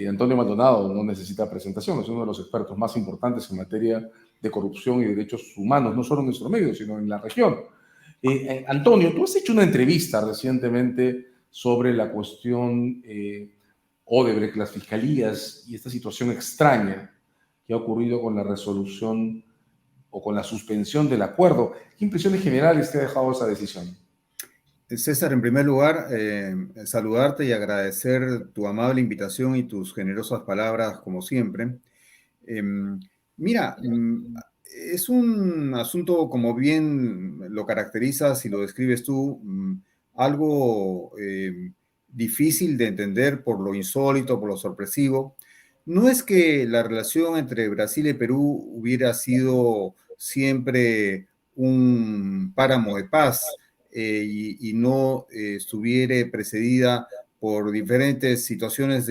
Antonio Maldonado no necesita presentación, es uno de los expertos más importantes en materia de corrupción y derechos humanos, no solo en nuestro medio, sino en la región. Antonio, tú has hecho una entrevista recientemente sobre la cuestión Odebrecht, las fiscalías y esta situación extraña que ha ocurrido con la resolución o con la suspensión del acuerdo. ¿Qué impresiones generales te ha dejado esa decisión? César, en primer lugar, saludarte y agradecer tu amable invitación y tus generosas palabras, como siempre. Mira, es un asunto, como bien lo caracterizas y lo describes tú, algo difícil de entender por lo insólito, por lo sorpresivo. No es que la relación entre Brasil y Perú hubiera sido siempre un páramo de paz y no estuviera precedida por diferentes situaciones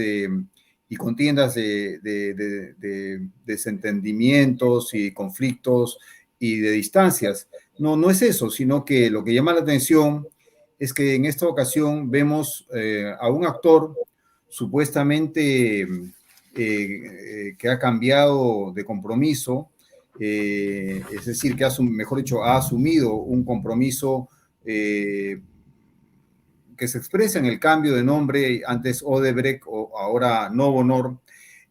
y contiendas de desentendimientos y conflictos y de distancias. No, no es eso, sino que lo que llama la atención es que en esta ocasión vemos a un actor supuestamente que ha cambiado de compromiso, es decir, que mejor dicho, ha asumido un compromiso que se expresa en el cambio de nombre, antes Odebrecht o ahora Novo Honor,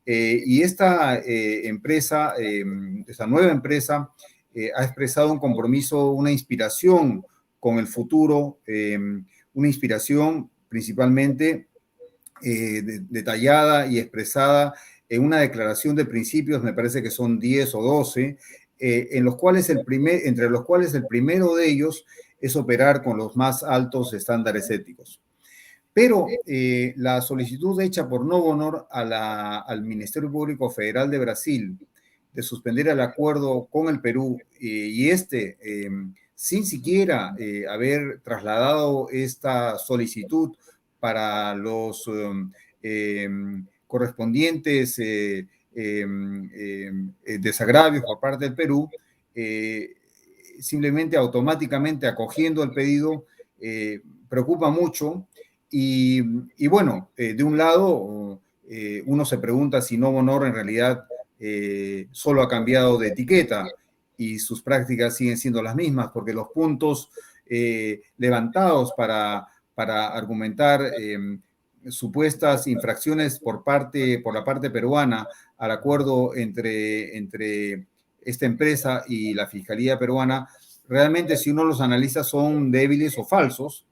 y esta empresa, esta nueva empresa, ha expresado un compromiso, una inspiración con el futuro, una inspiración principalmente detallada y expresada en una declaración de principios, me parece que son 10 o 12, entre los cuales el primero de ellos es operar con los más altos estándares éticos. Pero la solicitud hecha por Novo Honor al Ministerio Público Federal de Brasil de suspender el acuerdo con el Perú sin siquiera haber trasladado esta solicitud para los correspondientes desagravios por parte del Perú, simplemente automáticamente acogiendo el pedido, preocupa mucho. Y bueno, de un lado, uno se pregunta si Novo Honor en realidad solo ha cambiado de etiqueta y sus prácticas siguen siendo las mismas, porque los puntos levantados para argumentar supuestas infracciones por la parte peruana al acuerdo entre esta empresa y la Fiscalía peruana, realmente si uno los analiza son débiles o falsos.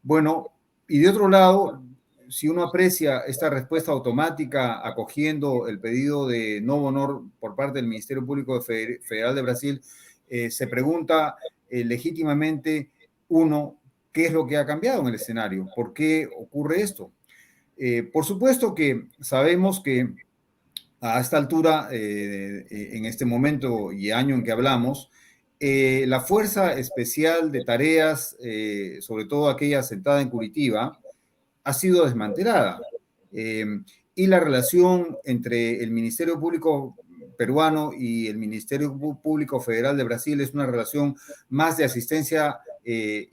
Bueno, y de otro lado, si uno aprecia esta respuesta automática acogiendo el pedido de Novo Honor por parte del Ministerio Público Federal de Brasil, se pregunta legítimamente uno, ¿qué es lo que ha cambiado en el escenario? ¿Por qué ocurre esto? Por supuesto que sabemos que a esta altura, en este momento y año en que hablamos, la Fuerza Especial de Tareas, sobre todo aquella sentada en Curitiba, ha sido desmantelada. Eh, y la relación entre el Ministerio Público peruano y el Ministerio Público Federal de Brasil es una relación más de asistencia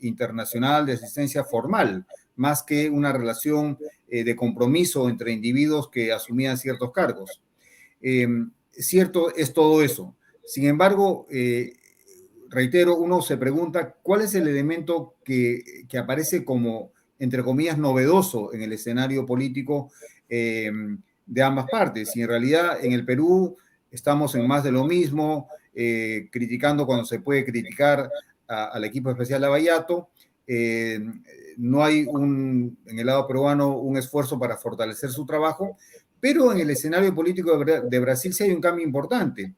internacional, de asistencia formal, más que una relación de compromiso entre individuos que asumían ciertos cargos. Cierto es todo eso. Sin embargo, reitero, uno se pregunta cuál es el elemento que aparece como, entre comillas, novedoso en el escenario político de ambas partes. Y en realidad en el Perú estamos en más de lo mismo, criticando cuando se puede criticar al equipo especial Lavallato. No hay en el lado peruano un esfuerzo para fortalecer su trabajo, pero en el escenario político de Brasil sí hay un cambio importante,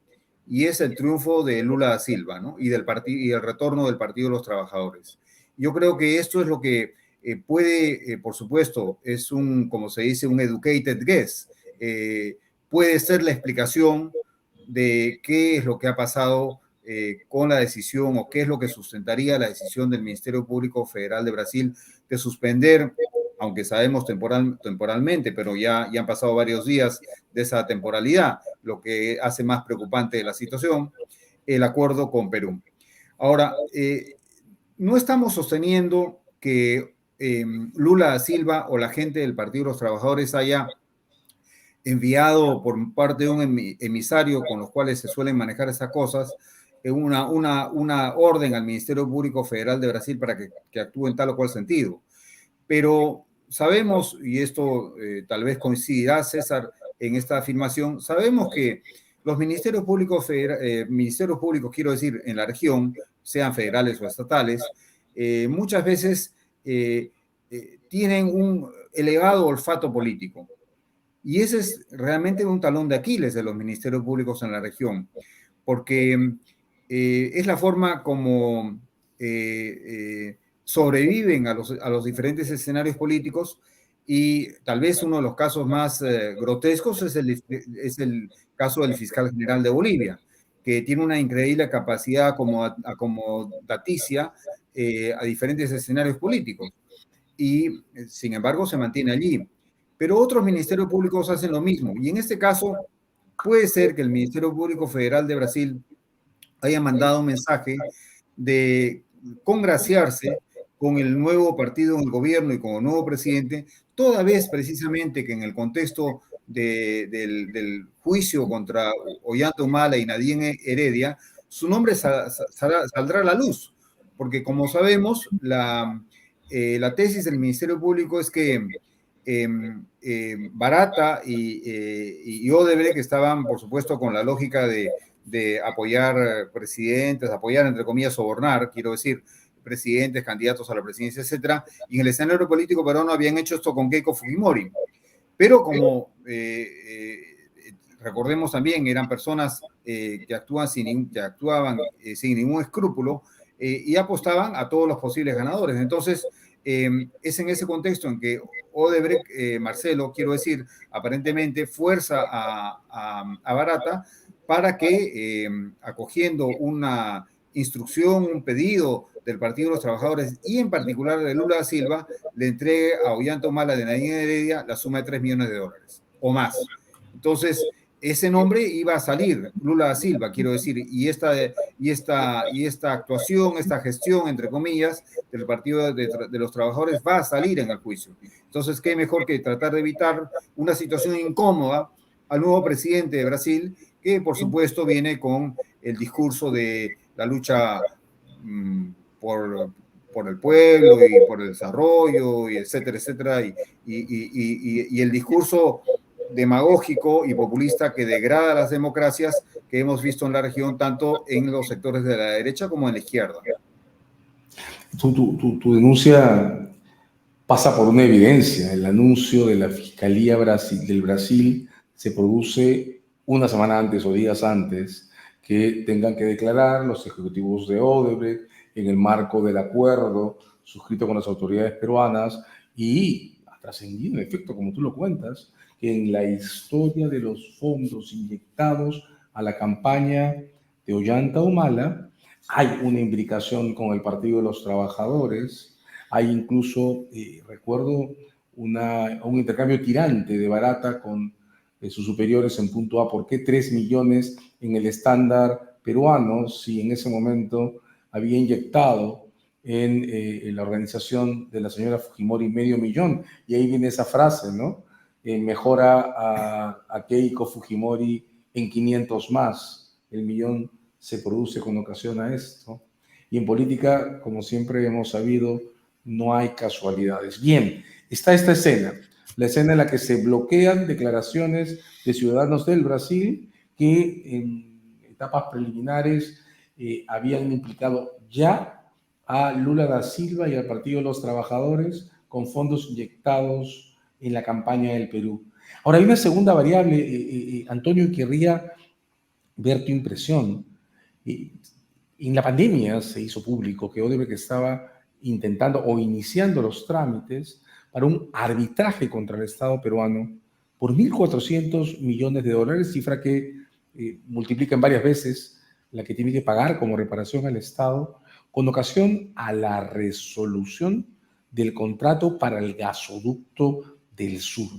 y es el triunfo de Lula da Silva, ¿no? Y el retorno del Partido de los Trabajadores. Yo creo que esto es lo que puede, por supuesto, es como se dice, un educated guess. Puede ser la explicación de qué es lo que ha pasado con la decisión o qué es lo que sustentaría la decisión del Ministerio Público Federal de Brasil de suspender, aunque sabemos temporalmente, pero ya han pasado varios días de esa temporalidad, lo que hace más preocupante la situación, el acuerdo con Perú. Ahora, no estamos sosteniendo que Lula da Silva o la gente del Partido de los Trabajadores haya enviado por parte de un emisario con los cuales se suelen manejar estas cosas, una orden al Ministerio Público Federal de Brasil para que actúe en tal o cual sentido. Pero sabemos, y esto tal vez coincidirá, César, en esta afirmación, sabemos que los ministerios públicos, quiero decir, en la región, sean federales o estatales, muchas veces tienen un elevado olfato político. Y ese es realmente un talón de Aquiles de los ministerios públicos en la región, porque es la forma como sobreviven a los diferentes escenarios políticos, y tal vez uno de los casos más grotescos es el caso del fiscal general de Bolivia, que tiene una increíble capacidad acomodaticia a diferentes escenarios políticos y, sin embargo, se mantiene allí. Pero otros ministerios públicos hacen lo mismo, y en este caso puede ser que el Ministerio Público Federal de Brasil haya mandado un mensaje de congraciarse con el nuevo partido en el gobierno y con el nuevo presidente, toda vez precisamente que en el contexto del juicio contra Ollanta Humala y Nadine Heredia, su nombre saldrá a la luz, porque como sabemos, la tesis del Ministerio Público es que Barata y Odebrecht estaban, por supuesto, con la lógica de apoyar presidentes, apoyar, entre comillas, sobornar, quiero decir, presidentes, candidatos a la presidencia, etcétera, y en el escenario político peruano habían hecho esto con Keiko Fujimori. Pero como recordemos también, eran personas que actuaban sin ningún escrúpulo y apostaban a todos los posibles ganadores. Entonces, es en ese contexto en que Odebrecht, Marcelo, quiero decir, aparentemente fuerza a Barata para que, acogiendo una instrucción, un pedido del Partido de los Trabajadores y en particular de Lula da Silva, le entregue a Ollanta Humala de Nadine Heredia la suma de $3 millones o más. Entonces, ese nombre iba a salir, Lula da Silva, quiero decir, y esta actuación, esta gestión, entre comillas, del Partido de los Trabajadores va a salir en el juicio. Entonces, ¿qué mejor que tratar de evitar una situación incómoda al nuevo presidente de Brasil, que por supuesto viene con el discurso de la lucha por el pueblo y por el desarrollo, y etcétera, etcétera, y el discurso demagógico y populista que degrada las democracias que hemos visto en la región, tanto en los sectores de la derecha como en la izquierda. Tu denuncia pasa por una evidencia. El anuncio de la Fiscalía del Brasil se produce una semana antes o días antes que tengan que declarar los ejecutivos de Odebrecht en el marco del acuerdo suscrito con las autoridades peruanas, y ha trascendido, en efecto, como tú lo cuentas, que en la historia de los fondos inyectados a la campaña de Ollanta Humala hay una imbricación con el Partido de los Trabajadores. Hay incluso, recuerdo, un intercambio tirante de Barata con sus superiores en punto A. ¿Por qué 3 millones en el estándar peruano si en ese momento había inyectado en la organización de la señora Fujimori $500,000? Y ahí viene esa frase, ¿no? Mejora a Keiko Fujimori en 500 más. El millón se produce con ocasión a esto. Y en política, como siempre hemos sabido, no hay casualidades. Bien, está esta escena, la escena en la que se bloquean declaraciones de ciudadanos del Brasil que en etapas preliminares habían implicado ya a Lula da Silva y al Partido de los Trabajadores con fondos inyectados en la campaña del Perú. Ahora, hay una segunda variable, Antonio, y querría ver tu impresión. En la pandemia se hizo público que Odebrecht estaba intentando o iniciando los trámites para un arbitraje contra el Estado peruano por $1.400 millones, cifra que multiplica en varias veces la que tiene que pagar como reparación al Estado, con ocasión a la resolución del contrato para el gasoducto del sur.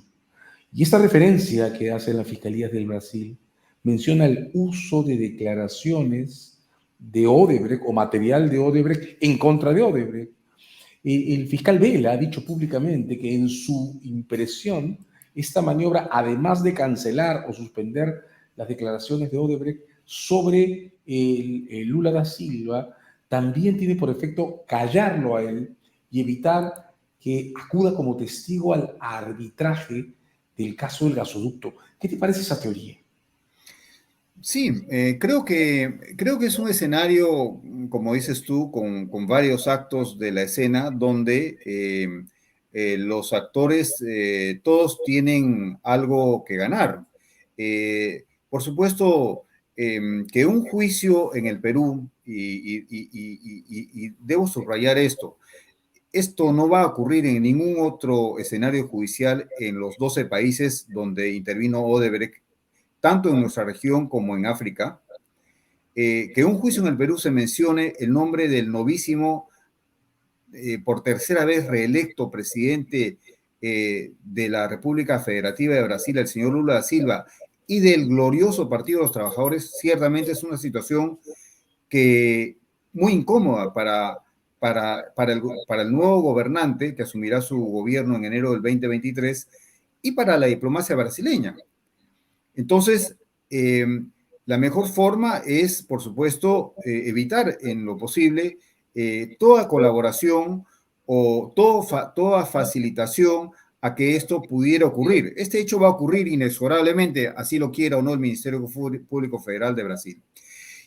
Y esta referencia que hace la Fiscalía del Brasil menciona el uso de declaraciones de Odebrecht o material de Odebrecht en contra de Odebrecht. El fiscal Vela ha dicho públicamente que en su impresión, esta maniobra, además de cancelar o suspender las declaraciones de Odebrecht sobre el Lula da Silva, también tiene por efecto callarlo a él y evitar que acuda como testigo al arbitraje del caso del gasoducto. ¿Qué te parece esa teoría? Sí, creo que es un escenario, como dices tú, con varios actos de la escena donde los actores todos tienen algo que ganar. Por supuesto, que un juicio en el Perú, y debo subrayar esto no va a ocurrir en ningún otro escenario judicial en los 12 países donde intervino Odebrecht, tanto en nuestra región como en África. Que un juicio en el Perú se mencione el nombre del novísimo, por tercera vez reelecto presidente de la República Federativa de Brasil, el señor Lula da Silva, y del glorioso Partido de los Trabajadores, ciertamente es una situación que muy incómoda para el nuevo gobernante que asumirá su gobierno en enero del 2023 y para la diplomacia brasileña. Entonces, la mejor forma es, por supuesto, evitar en lo posible toda colaboración o toda facilitación a que esto pudiera ocurrir. Este hecho va a ocurrir inexorablemente, así lo quiera o no el Ministerio Público Federal de Brasil.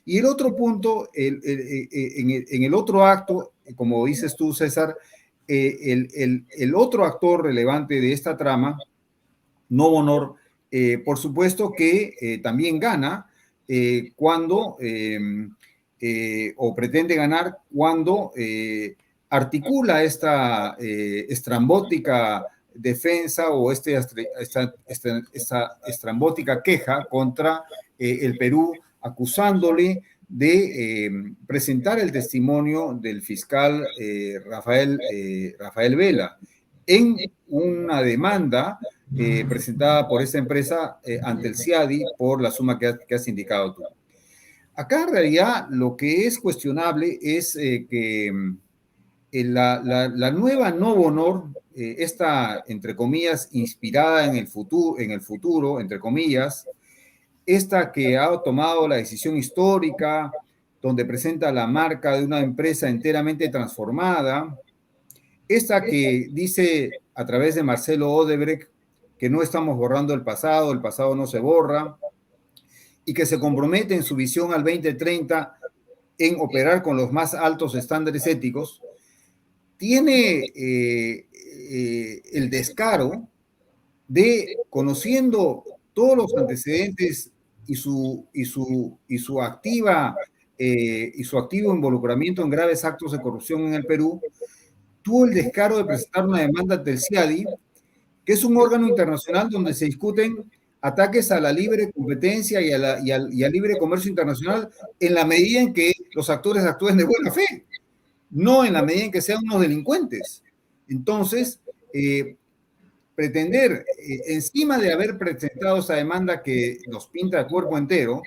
Y el otro punto, en el otro acto, como dices tú, César, el otro actor relevante de esta trama, Novo Honor, por supuesto que también gana cuando, o pretende ganar cuando articula esta estrambótica defensa o esta estrambótica queja contra el Perú, acusándole de presentar el testimonio del fiscal Rafael Vela en una demanda presentada por esta empresa ante el CIADI por la suma que has indicado tú. Acá en realidad lo que es cuestionable es que la nueva Novo Honor, esta, entre comillas, inspirada en el futuro, entre comillas, esta que ha tomado la decisión histórica, donde presenta la marca de una empresa enteramente transformada, esta que dice a través de Marcelo Odebrecht que no estamos borrando el pasado no se borra, y que se compromete en su visión al 2030 en operar con los más altos estándares éticos, tiene el descaro de, conociendo todos los antecedentes y su activo involucramiento en graves actos de corrupción en el Perú, tuvo el descaro de presentar una demanda ante el CIADI, que es un órgano internacional donde se discuten ataques a la libre competencia y al libre comercio internacional en la medida en que los actores actúen de buena fe, no en la medida en que sean unos delincuentes. Entonces, pretender, encima de haber presentado esa demanda que nos pinta de cuerpo entero,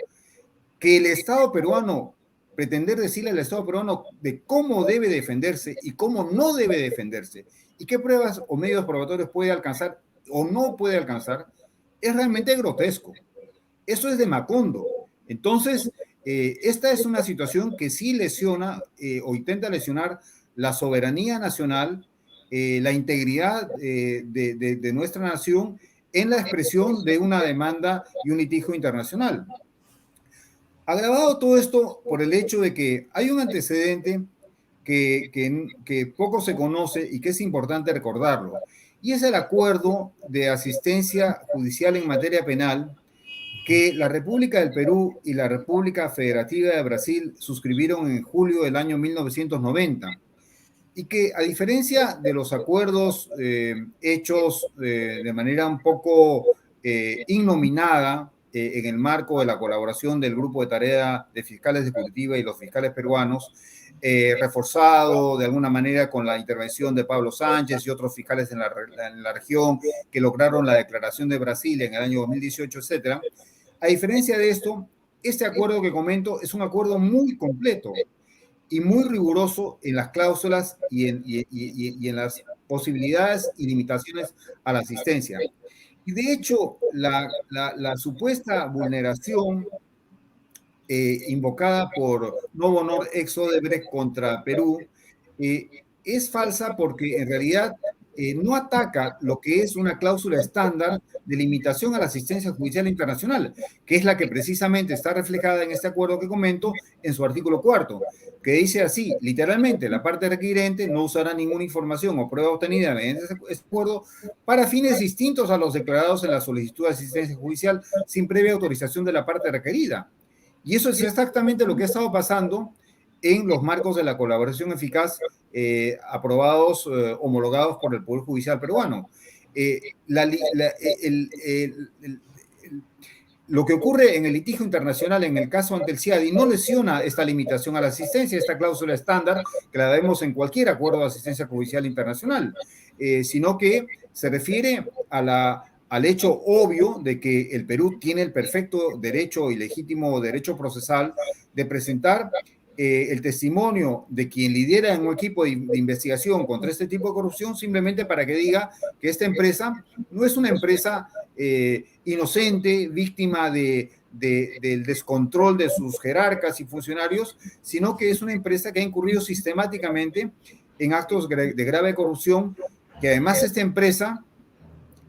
que el Estado peruano, pretender decirle al Estado peruano de cómo debe defenderse y cómo no debe defenderse, y qué pruebas o medios probatorios puede alcanzar o no puede alcanzar, es realmente grotesco. Eso es de Macondo. Entonces, esta es una situación que sí lesiona o intenta lesionar la soberanía nacional, la integridad de nuestra nación en la expresión de una demanda y un litigio internacional. Agravado todo esto por el hecho de que hay un antecedente que poco se conoce y que es importante recordarlo, y es el acuerdo de asistencia judicial en materia penal que la República del Perú y la República Federativa de Brasil suscribieron en julio del año 1990, y que, a diferencia de los acuerdos hechos de manera un poco innominada en el marco de la colaboración del grupo de tarea de fiscales de Curitiba y los fiscales peruanos, reforzado de alguna manera con la intervención de Pablo Sánchez y otros fiscales en la región que lograron la declaración de Brasil en el año 2018, etcétera. A diferencia de esto, este acuerdo que comento es un acuerdo muy completo y muy riguroso en las cláusulas y en las posibilidades y limitaciones a la asistencia. Y de hecho, la supuesta vulneración invocada por Novo Honor ex Odebrecht contra Perú es falsa porque en realidad no ataca lo que es una cláusula estándar de limitación a la asistencia judicial internacional, que es la que precisamente está reflejada en este acuerdo que comento en su artículo 4, que dice así, literalmente, la parte requirente no usará ninguna información o prueba obtenida mediante este acuerdo para fines distintos a los declarados en la solicitud de asistencia judicial sin previa autorización de la parte requerida. Y eso es exactamente lo que ha estado pasando en los marcos de la colaboración eficaz aprobados, homologados por el Poder Judicial peruano. Lo que ocurre en el litigio internacional, en el caso ante el CIADI, no lesiona esta limitación a la asistencia, esta cláusula estándar que la vemos en cualquier acuerdo de asistencia judicial internacional, sino que se refiere al hecho obvio de que el Perú tiene el perfecto derecho y legítimo derecho procesal de presentar el testimonio de quien lidera en un equipo de investigación contra este tipo de corrupción, simplemente para que diga que esta empresa no es una empresa inocente, víctima del descontrol de sus jerarcas y funcionarios, sino que es una empresa que ha incurrido sistemáticamente en actos de grave corrupción, que además esta empresa,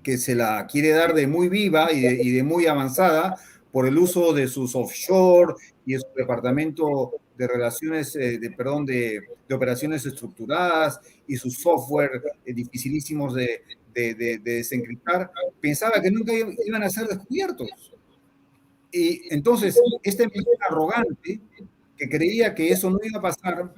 que se la quiere dar de muy viva y de muy avanzada por el uso de sus offshore y de su departamento de relaciones, de operaciones estructuradas y sus software dificilísimos de desencriptar, pensaba que nunca iban a ser descubiertos. Y entonces, esta empresa arrogante, que creía que eso no iba a pasar,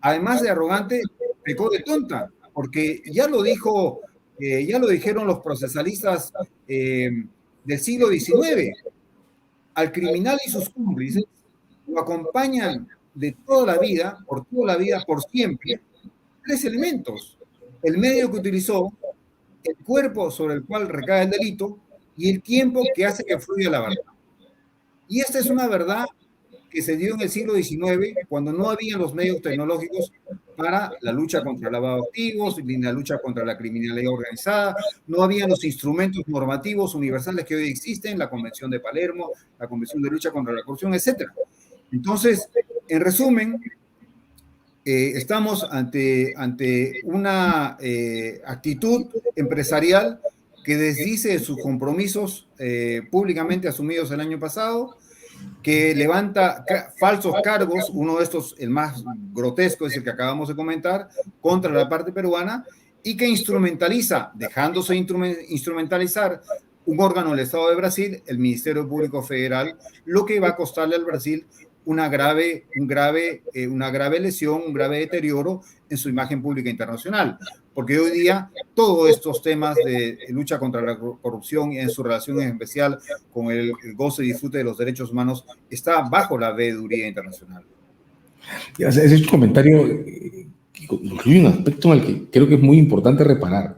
además de arrogante, pecó de tonta, porque ya lo dijeron los procesalistas del siglo XIX, al criminal y sus cómplices lo acompañan de toda la vida, por siempre, tres elementos: el medio que utilizó, el cuerpo sobre el cual recae el delito y el tiempo que hace que fluya la verdad. Y esta es una verdad que se dio en el siglo XIX, cuando no había los medios tecnológicos para la lucha contra el lavado de activos, ni la lucha contra la criminalidad organizada, no habían los instrumentos normativos universales que hoy existen, la Convención de Palermo, la Convención de Lucha contra la Corrupción, etc. Entonces, en resumen, estamos ante una actitud empresarial que desdice sus compromisos públicamente asumidos el año pasado, que levanta falsos cargos, uno de estos, el más grotesco, es el que acabamos de comentar, contra la parte peruana, y que instrumentaliza, dejándose instrumentalizar un órgano del Estado de Brasil, el Ministerio Público Federal, lo que va a costarle al Brasil una grave lesión, un grave deterioro en su imagen pública internacional. Porque hoy día todos estos temas de lucha contra la corrupción y en su relación en especial con el goce y disfrute de los derechos humanos está bajo la veeduría internacional. Ese es un comentario que incluye un aspecto en el que creo que es muy importante reparar.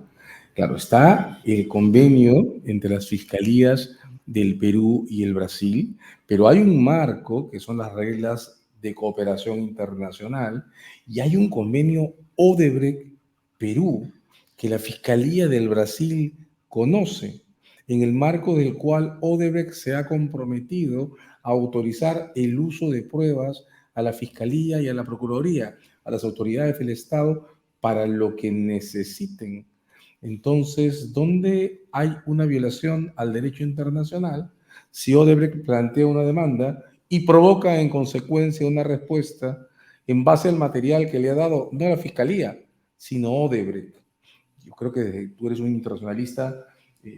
Claro, está el convenio entre las fiscalías del Perú y el Brasil, pero hay un marco que son las reglas de cooperación internacional y hay un convenio Odebrecht-Perú que la Fiscalía del Brasil conoce, en el marco del cual Odebrecht se ha comprometido a autorizar el uso de pruebas a la Fiscalía y a la Procuraduría, a las autoridades del Estado, para lo que necesiten. Entonces, ¿dónde hay una violación al derecho internacional? Si Odebrecht plantea una demanda y provoca en consecuencia una respuesta en base al material que le ha dado no la Fiscalía, sino Odebrecht. Yo creo que tú eres un internacionalista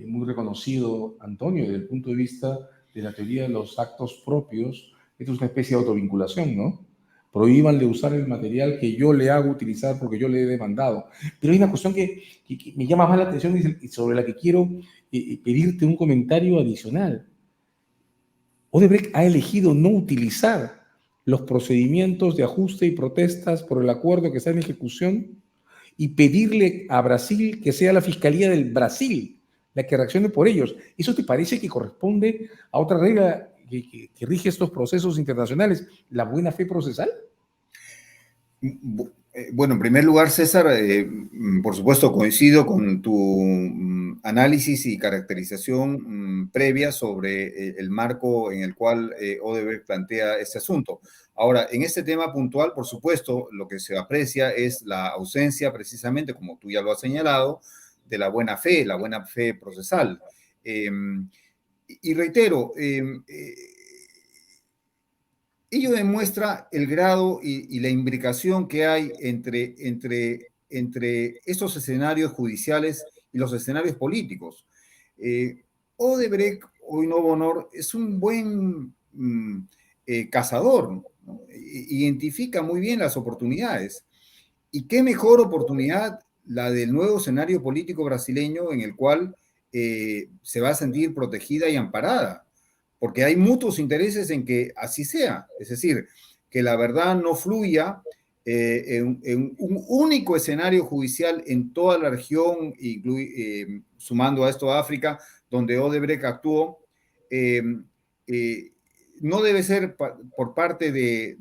muy reconocido, Antonio, desde el punto de vista de la teoría de los actos propios. Esto es una especie de autovinculación, ¿no? Prohíbanle usar el material que yo le hago utilizar porque yo le he demandado. Pero hay una cuestión que me llama más la atención y sobre la que quiero pedirte un comentario adicional. Odebrecht ha elegido no utilizar los procedimientos de ajuste y protestas por el acuerdo que está en ejecución y pedirle a Brasil que sea la Fiscalía del Brasil la que reaccione por ellos. ¿Eso te parece que corresponde a otra regla que rige estos procesos internacionales, la buena fe procesal? Bueno, en primer lugar, César, por supuesto coincido con tu análisis y caracterización previa sobre el marco en el cual Odebrecht plantea este asunto. Ahora, en este tema puntual, por supuesto, lo que se aprecia es la ausencia, precisamente, como tú ya lo has señalado, de la buena fe procesal. Y reitero, ello demuestra el grado y la imbricación que hay entre estos escenarios judiciales y los escenarios políticos. Odebrecht, hoy Novo Honor, es un buen cazador, ¿no? Identifica muy bien las oportunidades. Y qué mejor oportunidad la del nuevo escenario político brasileño en el cual se va a sentir protegida y amparada, porque hay mutuos intereses en que así sea, es decir, que la verdad no fluya en un único escenario judicial en toda la región, sumando a esto a África, donde Odebrecht actuó, eh, eh, no debe ser por parte de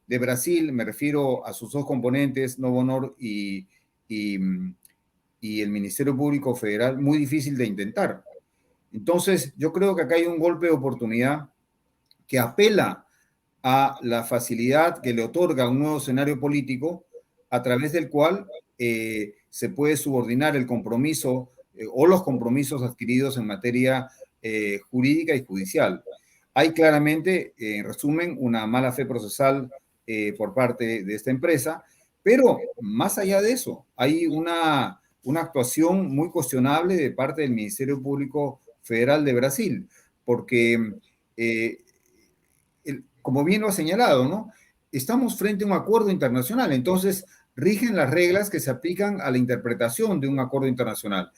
Brasil, me refiero a sus dos componentes, Novo Honor y, y el Ministerio Público Federal, muy difícil de intentar. Entonces, yo creo que acá hay un golpe de oportunidad que apela a la facilidad que le otorga un nuevo escenario político a través del cual se puede subordinar el compromiso o los compromisos adquiridos en materia jurídica y judicial. Hay claramente, en resumen, una mala fe procesal por parte de esta empresa, pero más allá de eso, hay una actuación muy cuestionable de parte del Ministerio Público Federal de Brasil, porque eh, como bien lo ha señalado, ¿no? Estamos frente a un acuerdo internacional, entonces rigen las reglas que se aplican a la interpretación de un acuerdo internacional.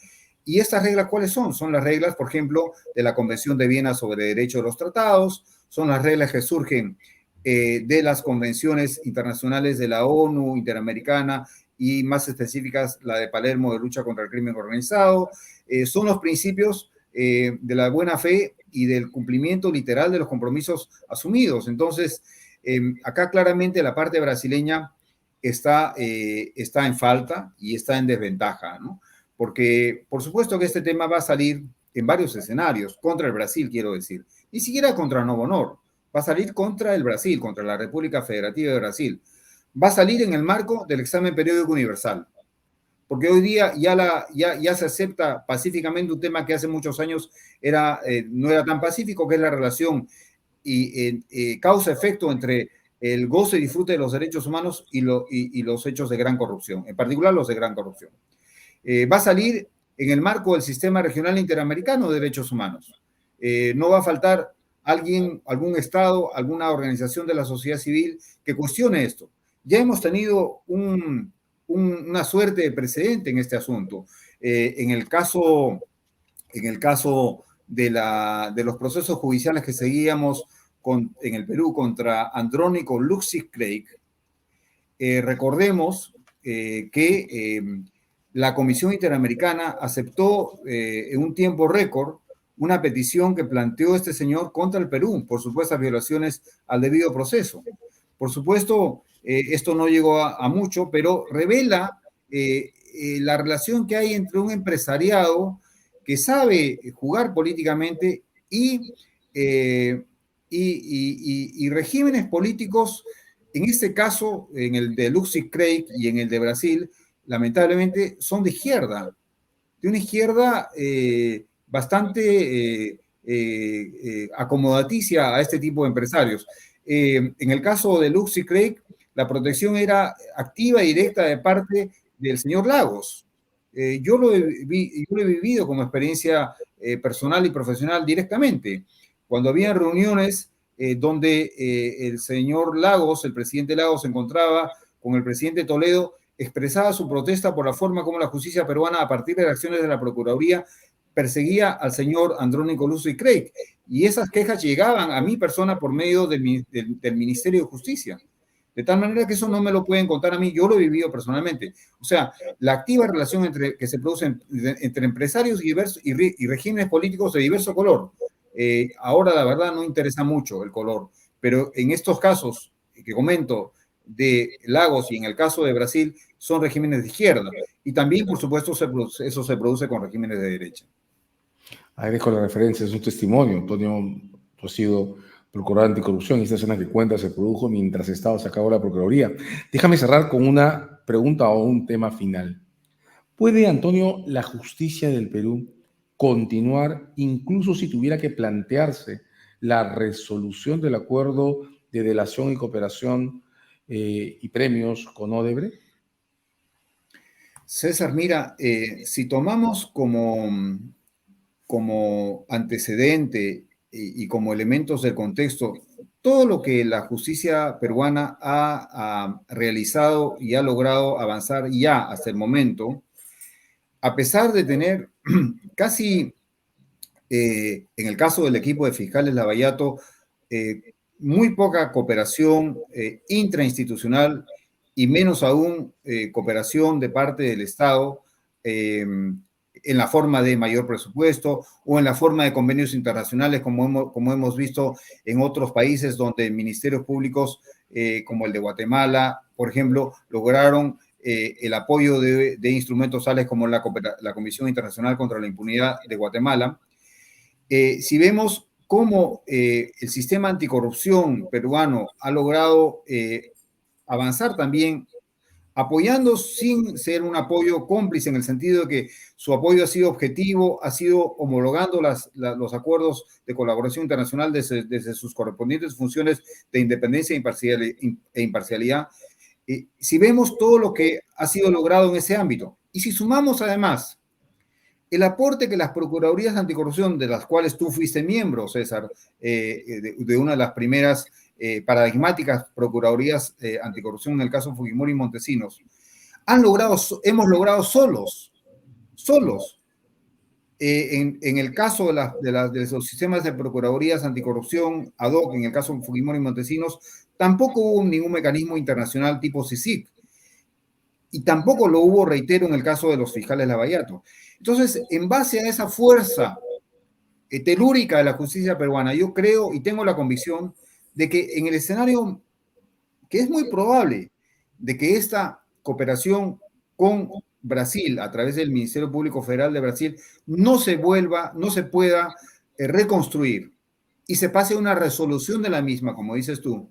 ¿Y estas reglas cuáles son? Son las reglas, por ejemplo, de la Convención de Viena sobre Derecho de los Tratados, son las reglas que surgen de las convenciones internacionales de la ONU, Interamericana, y más específicas la de Palermo de lucha contra el crimen organizado, son los principios de la buena fe y del cumplimiento literal de los compromisos asumidos. Entonces, acá claramente la parte brasileña está en falta y está en desventaja, ¿no? Porque, por supuesto que este tema va a salir en varios escenarios, contra el Brasil, quiero decir, ni siquiera contra Novo Honor, va a salir contra el Brasil, contra la República Federativa de Brasil. Va a salir en el marco del examen periódico universal, porque hoy día ya se acepta pacíficamente un tema que hace muchos años no era tan pacífico, que es la relación y causa-efecto entre el goce y disfrute de los derechos humanos y los hechos de gran corrupción, en particular los de gran corrupción. Va a salir en el marco del Sistema Regional Interamericano de Derechos Humanos. No va a faltar algún Estado, alguna organización de la sociedad civil que cuestione esto. Ya hemos tenido una suerte de precedente en este asunto. En el caso de los procesos judiciales que seguíamos en el Perú contra Andrónico Luksic-Craig, recordemos que la Comisión Interamericana aceptó en un tiempo récord una petición que planteó este señor contra el Perú por supuestas violaciones al debido proceso. Por supuesto, esto no llegó a mucho, pero revela la relación que hay entre un empresariado que sabe jugar políticamente y regímenes políticos, en este caso, en el de Luksic-Craig y en el de Brasil, lamentablemente son de una izquierda bastante acomodaticia a este tipo de empresarios. En el caso de Luksic-Craig, la protección era activa y directa de parte del señor Lagos. Yo lo he vivido como experiencia personal y profesional directamente. Cuando había reuniones donde el señor Lagos, el presidente Lagos, se encontraba con el presidente Toledo, expresaba su protesta por la forma como la justicia peruana, a partir de las acciones de la Procuraduría, perseguía al señor Andrónico Luksic-Craig. Y esas quejas llegaban a mi persona por medio del Ministerio de Justicia. De tal manera que eso no me lo pueden contar a mí, yo lo he vivido personalmente. O sea, la activa relación que se produce entre empresarios y regímenes políticos de diverso color. Ahora, la verdad, no interesa mucho el color, pero en estos casos que comento, de Lagos y en el caso de Brasil son regímenes de izquierda. Y también, por supuesto, eso se produce con regímenes de derecha. Agradezco la referencia, es un testimonio. Antonio, tú has sido procurador anticorrupción y esta escena que cuenta se produjo mientras estabas a cargo de la Procuraduría. Déjame cerrar con una pregunta o un tema final. ¿Puede, Antonio, la justicia del Perú continuar incluso si tuviera que plantearse la resolución del acuerdo de delación y cooperación y premios con Odebrecht? César, mira, si tomamos como antecedente y como elementos del contexto todo lo que la justicia peruana ha realizado y ha logrado avanzar ya hasta el momento, a pesar de tener casi, en el caso del equipo de fiscales Lavallato, muy poca cooperación intrainstitucional y menos aún cooperación de parte del Estado en la forma de mayor presupuesto o en la forma de convenios internacionales, como hemos visto en otros países donde ministerios públicos, como el de Guatemala, por ejemplo, lograron el apoyo de instrumentos tales como la Comisión Internacional contra la Impunidad de Guatemala. Si vemos cómo el sistema anticorrupción peruano ha logrado avanzar también, apoyando sin ser un apoyo cómplice, en el sentido de que su apoyo ha sido objetivo, ha sido homologando los acuerdos de colaboración internacional desde sus correspondientes funciones de independencia e imparcialidad. Si vemos todo lo que ha sido logrado en ese ámbito, y si sumamos además el aporte que las Procuradurías Anticorrupción, de las cuales tú fuiste miembro, César, de una de las primeras paradigmáticas Procuradurías Anticorrupción en el caso Fujimori y Montesinos, hemos logrado solos, en el caso de los sistemas de Procuradurías Anticorrupción ad hoc, en el caso Fujimori y Montesinos, tampoco hubo ningún mecanismo internacional tipo CICIG. Y tampoco lo hubo, reitero, en el caso de los fiscales Lavallato. Entonces, en base a esa fuerza telúrica de la justicia peruana, yo creo y tengo la convicción de que en el escenario que es muy probable de que esta cooperación con Brasil, a través del Ministerio Público Federal de Brasil, no se pueda reconstruir y se pase a una resolución de la misma, como dices tú.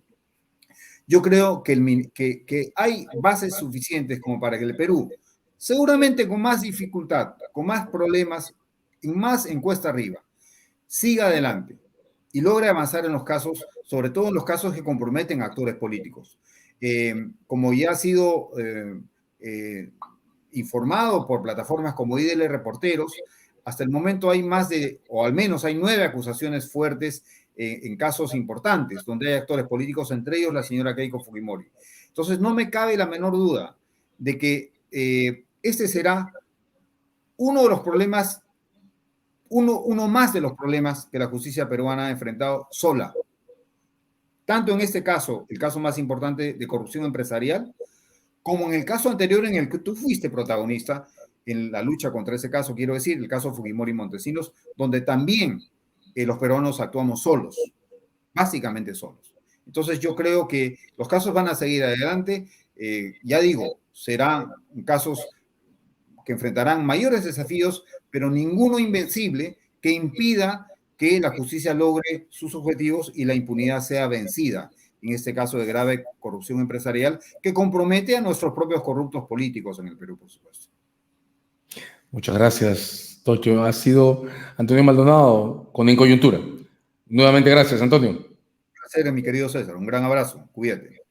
Yo creo que hay bases suficientes como para que el Perú, seguramente con más dificultad, con más problemas, más encuesta arriba, siga adelante y logre avanzar en los casos, sobre todo en los casos que comprometen a actores políticos. Como ya ha sido informado por plataformas como IDL Reporteros, hasta el momento hay o al menos hay 9 acusaciones fuertes en casos importantes, donde hay actores políticos, entre ellos la señora Keiko Fujimori. Entonces, no me cabe la menor duda de que este será uno de los problemas, uno más de los problemas que la justicia peruana ha enfrentado sola. Tanto en este caso, el caso más importante de corrupción empresarial, como en el caso anterior en el que tú fuiste protagonista en la lucha contra ese caso, quiero decir, el caso Fujimori y Montesinos, donde también los peruanos actuamos solos, básicamente solos. Entonces yo creo que los casos van a seguir adelante, ya digo, serán casos que enfrentarán mayores desafíos, pero ninguno invencible que impida que la justicia logre sus objetivos y la impunidad sea vencida, en este caso de grave corrupción empresarial, que compromete a nuestros propios corruptos políticos en el Perú, por supuesto. Muchas gracias, Tocho. Ha sido Antonio Maldonado con En Coyuntura. Nuevamente, gracias, Antonio. Un placer, mi querido César. Un gran abrazo. Cuídate.